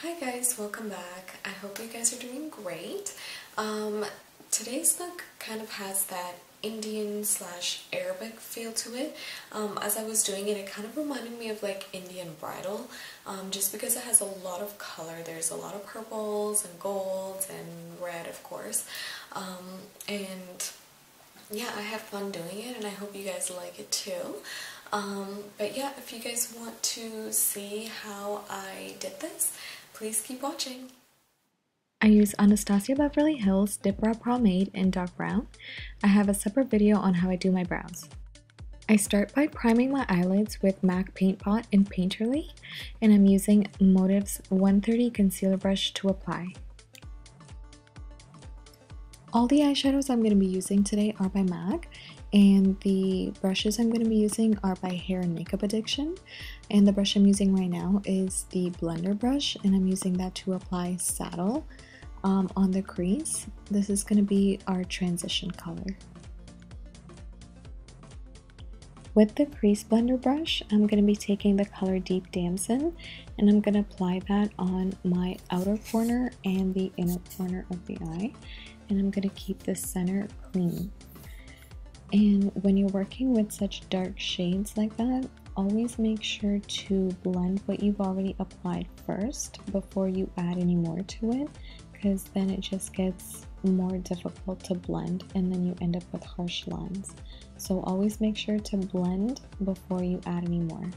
Hi guys, welcome back. I hope you guys are doing great. Today's look kind of has that Indian / Arabic feel to it. As I was doing it, it kind of reminded me of like Indian bridal, just because it has a lot of color. There's a lot of purples and golds and red, of course. And yeah, I have fun doing it and I hope you guys like it too. But yeah, if you guys want to see how I did this, please keep watching. I use Anastasia Beverly Hills Dip Brow Pomade in dark brown. I have a separate video on how I do my brows. I start by priming my eyelids with MAC Paint Pot in Painterly, and I'm using Motive's 130 concealer brush to apply. All the eyeshadows I'm going to be using today are by MAC, and the brushes I'm going to be using are by Hair and Makeup Addiction. And the brush I'm using right now is the blender brush, and I'm using that to apply saddle on the crease. This is going to be our transition color. With the crease blender brush, I'm going to be taking the color Deep Damson, and I'm going to apply that on my outer corner and the inner corner of the eye, and I'm going to keep the center clean. And when you're working with such dark shades like that, always make sure to blend what you've already applied first before you add any more to it, because then it just gets more difficult to blend and then you end up with harsh lines. So always make sure to blend before you add any more.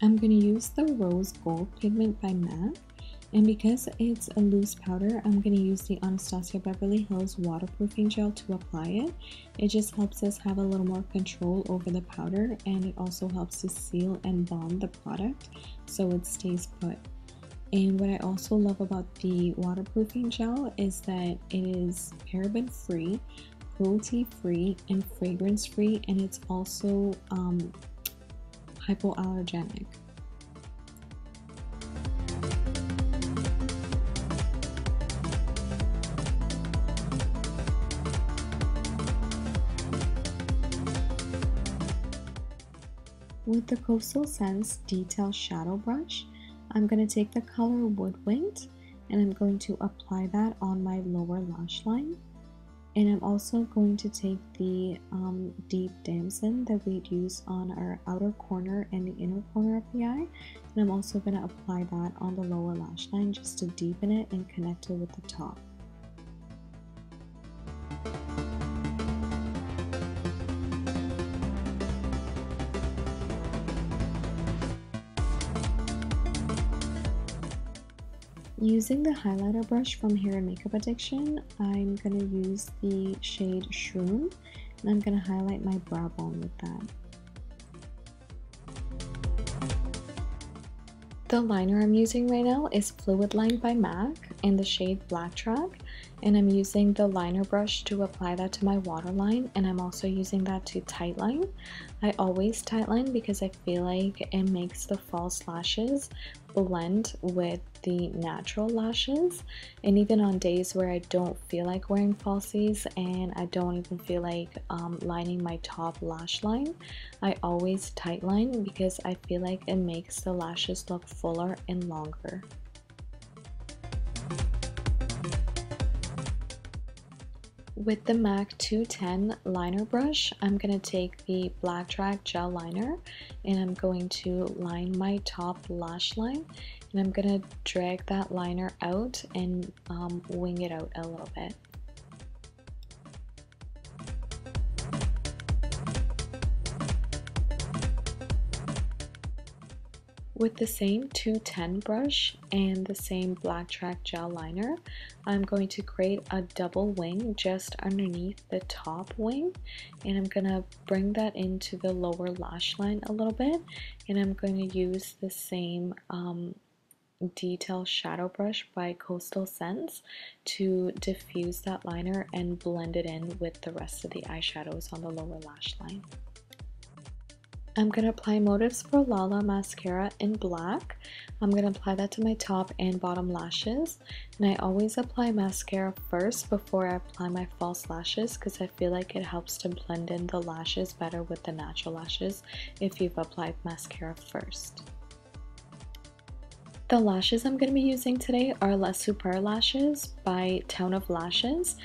I'm going to use the Rose Gold Pigment by MAC, and because it's a loose powder, I'm going to use the Anastasia Beverly Hills waterproofing gel to apply it. It just helps us have a little more control over the powder, and it also helps to seal and bond the product so it stays put. And what I also love about the waterproofing gel is that it is paraben free, cruelty free, and fragrance free, and it's also hypoallergenic. With the Coastal Scents Detail Shadow Brush, I'm going to take the color Woodwinked and I'm going to apply that on my lower lash line. And I'm also going to take the Deep Damson that we'd use on our outer corner and the inner corner of the eye. And I'm also going to apply that on the lower lash line just to deepen it and connect it with the top. Using the highlighter brush from Hair and Makeup Addiction, I'm going to use the shade Shroom, and I'm going to highlight my brow bone with that. The liner I'm using right now is Fluidline by MAC in the shade Blacktrack, and I'm using the liner brush to apply that to my waterline, and I'm also using that to tightline. I always tightline because I feel like it makes the false lashes blend with the natural lashes, and even on days where I don't feel like wearing falsies and I don't even feel like lining my top lash line, I always tightline because I feel like it makes the lashes look fuller and longer. With the MAC 210 liner brush, I'm going to take the Blacktrack gel liner and I'm going to line my top lash line, and I'm going to drag that liner out and wing it out a little bit. With the same 210 brush and the same Blacktrack gel liner, I'm going to create a double wing just underneath the top wing, and I'm going to bring that into the lower lash line a little bit, and I'm going to use the same Detail Shadow Brush by Coastal Scents to diffuse that liner and blend it in with the rest of the eyeshadows on the lower lash line. I'm going to apply Motives for Lala mascara in black. I'm going to apply that to my top and bottom lashes. And I always apply mascara first before I apply my false lashes because I feel like it helps to blend in the lashes better with the natural lashes if you've applied mascara first. The lashes I'm going to be using today are La Super lashes by Town of Lashes.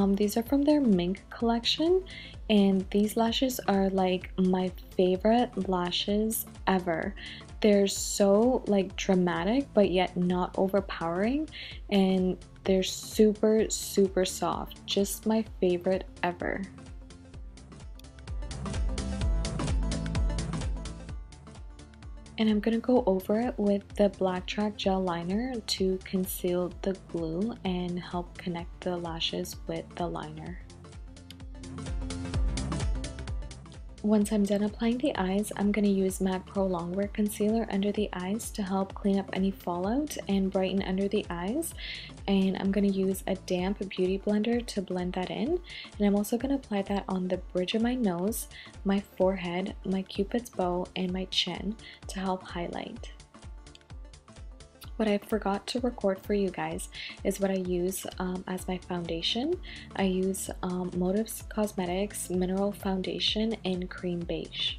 These are from their Mink collection, and these lashes are like my favorite lashes ever. They're so like dramatic but yet not overpowering, and they're super soft. Just my favorite ever. And I'm going to go over it with the Blacktrack gel liner to conceal the glue and help connect the lashes with the liner. Once I'm done applying the eyes, I'm going to use MAC Pro Longwear Concealer under the eyes to help clean up any fallout and brighten under the eyes. And I'm going to use a damp beauty blender to blend that in. And I'm also going to apply that on the bridge of my nose, my forehead, my cupid's bow, and my chin to help highlight. What I forgot to record for you guys is what I use as my foundation. I use Motives Cosmetics Mineral Foundation in Cream Beige.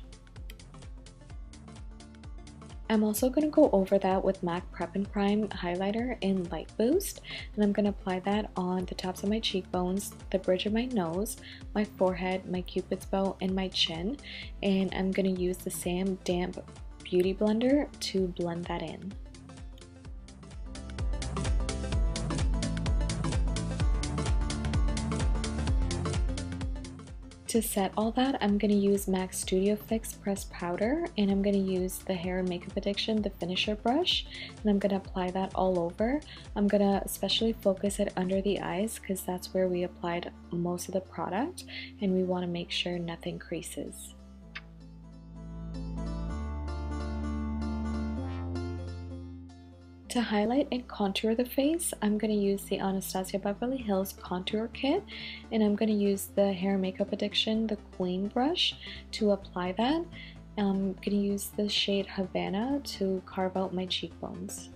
I'm also going to go over that with MAC Prep+Prime highlighter in Light Boost, and I'm going to apply that on the tops of my cheekbones, the bridge of my nose, my forehead, my cupid's bow, and my chin. And I'm going to use the same damp beauty blender to blend that in. To set all that, I'm going to use MAC Studio Fix Pressed Powder, and I'm going to use the Hair and Makeup Addiction, the finisher brush, and I'm going to apply that all over. I'm going to especially focus it under the eyes because that's where we applied most of the product, and we want to make sure nothing creases. To highlight and contour the face, I'm going to use the Anastasia Beverly Hills Contour Kit, and I'm going to use the Hair Makeup Addiction, the Queen brush, to apply that. I'm going to use the shade Havana to carve out my cheekbones.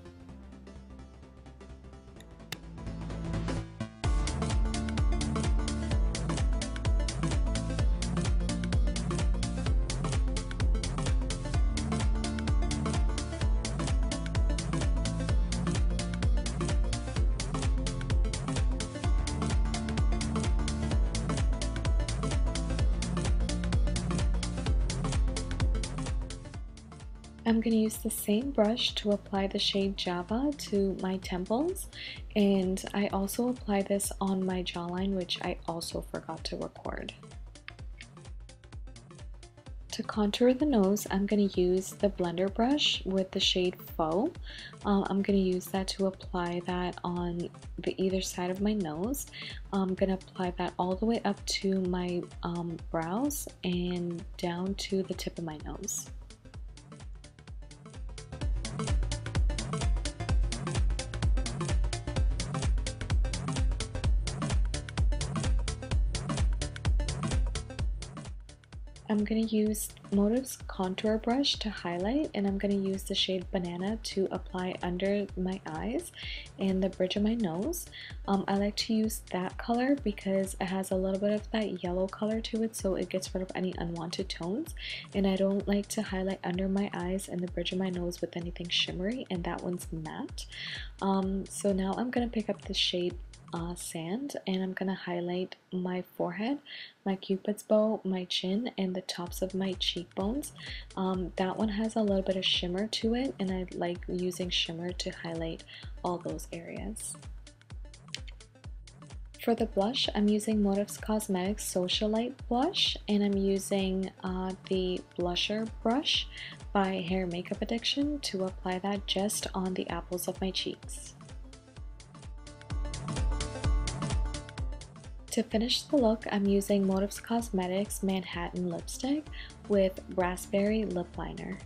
I'm going to use the same brush to apply the shade Java to my temples, and I also apply this on my jawline, which I also forgot to record. To contour the nose, I'm going to use the blender brush with the shade Faux. I'm going to use that to apply that on the either side of my nose. I'm going to apply that all the way up to my brows and down to the tip of my nose. I'm going to use Motives Contour Brush to highlight, and I'm going to use the shade Banana to apply under my eyes and the bridge of my nose. I like to use that color because it has a little bit of that yellow color to it, so it gets rid of any unwanted tones, and I don't like to highlight under my eyes and the bridge of my nose with anything shimmery, and that one's matte. So now I'm going to pick up the shade Sand, and I'm gonna highlight my forehead, my cupid's bow, my chin, and the tops of my cheekbones. That one has a little bit of shimmer to it, and I like using shimmer to highlight all those areas. For the blush, I'm using Motives Cosmetics Socialite blush, and I'm using the blusher brush by Hair Makeup Addiction to apply that just on the apples of my cheeks. To finish the look, I'm using Motives Cosmetics Manhattan Lipstick with Raspberry Lip Liner.